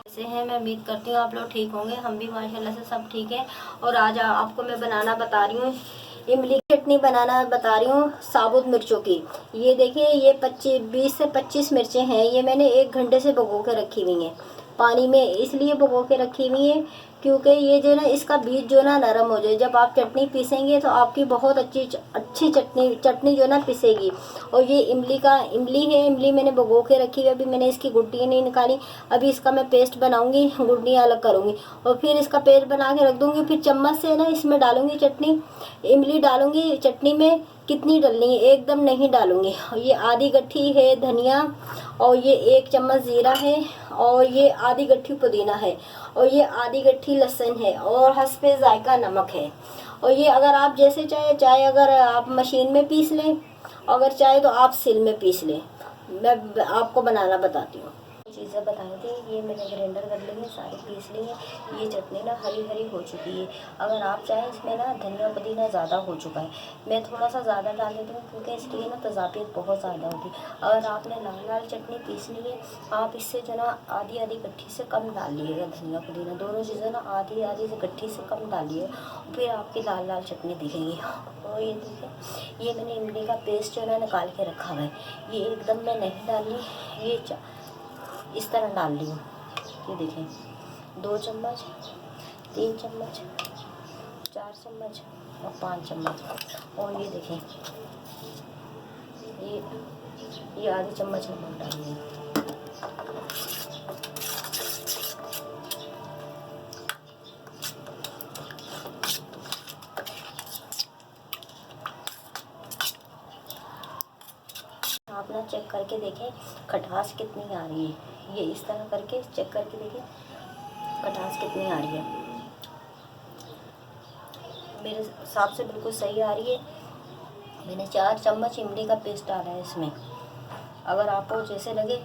से हैं। मैं उम्मीद करती हूँ आप लोग ठीक होंगे। हम भी माशाल्लाह से सब ठीक हैं। और आज आपको मैं बनाना बता रही हूँ, इमली की चटनी बनाना बता रही हूँ साबुत मिर्चों की। ये देखिए, ये 20 से 25 मिर्चें हैं। ये मैंने 1 घंटे से भिगो के रखी हुई हैं पानी में। इसलिए भिगो के रखी हुई है क्योंकि ये जो ना, इसका बीज जो ना नरम हो जाए। जब आप चटनी पीसेंगे तो आपकी बहुत अच्छी चटनी जो ना पिसेगी। और ये इमली है, इमली मैंने भिगो के रखी है। अभी मैंने इसकी गुठलियाँ नहीं निकाली। अभी इसका मैं पेस्ट बनाऊंगी, गुठलियाँ अलग करूंगी और फिर इसका पेस्ट बना के रख दूंगी। फिर चम्मच से ना इसमें डालूंगी चटनी, इमली डालूंगी चटनी में। कितनी डालनी है, एकदम नहीं डालूंगी। ये आधी गट्ठी है धनिया, और ये 1 चम्मच जीरा है, और ये आधी गट्ठी पुदीना है, और ये आधी गट्ठी लहसुन है, और हस्बे जायका नमक है। और ये अगर आप जैसे चाहे अगर आप मशीन में पीस लें, अगर चाहे तो आप सिल में पीस लें। मैं आपको बनाना बताती हूँ। चीज़ें बताई थी, ये मैंने ग्राइंडर कर ली है, सारी पीस ली है। ये चटनी ना हरी हरी हो चुकी है। अगर आप चाहें इसमें ना धनिया पुदीना ज़्यादा हो चुका है, मैं थोड़ा सा ज़्यादा डाल देती हूँ क्योंकि इसलिए ना तज़ाबियत बहुत ज़्यादा होती है। अगर आपने लाल लाल चटनी पीस ली है, आप इससे जो ना आधी आधी गट्ठी से कम डालिएगा। धनिया पुदीना दोनों चीज़ें ना आधी आधी से गट्ठी से कम डालिए, फिर आपकी लाल लाल चटनी दिखेगी। और ये देखिए, ये मैंने इमली का पेस्ट जो है ना निकाल के रखा हुआ है। ये एकदम मैं नहीं डाली, ये इस तरह डाल ली हूँ। ये देखें, 2 चम्मच, 3 चम्मच, 4 चम्मच और 5 चम्मच। और ये देखें, ये आधी चम्मच नमक डालिए। आप ना चेक करके देखें खटास कितनी आ रही है। ये इस तरह करके चेक करके देखें खटास कितनी आ रही है। मेरे हिसाब से बिल्कुल सही आ रही है। मैंने 4 चम्मच इमली का पेस्ट डाला है इसमें। अगर आपको जैसे लगे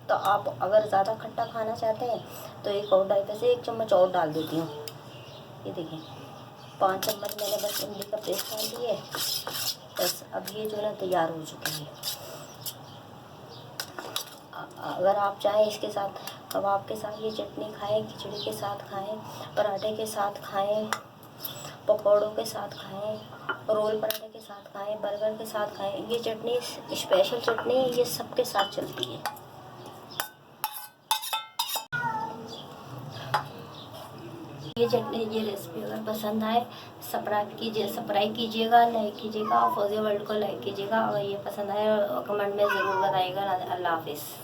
तो आप अगर ज़्यादा खट्टा खाना चाहते हैं तो 1 और वैसे 1 चम्मच और डाल देती हूँ। ये देखें, 5 चम्मच मैंने बस इमली का पेस्ट डाल दिया है। बस अब ये जो है तैयार हो चुकी है। अगर आप चाहें इसके साथ कबाब के साथ ये चटनी खाएं, खिचड़ी के साथ खाएं, पराठे के साथ खाएं, पकौड़ों के साथ खाएं, रोल पराठे के साथ खाएं, बर्गर के साथ खाएं। ये चटनी स्पेशल चटनी, ये सबके साथ चलती है। ये चटनी, ये रेसिपी अगर पसंद आए सब्सक्राइब कीजिएगा, लाइक कीजिएगा और फौजी वर्ल्ड को लाइक कीजिएगा। अगर ये पसंद आए कमेंट में ज़रूर बताइएगा। अल्लाह हाफिज़।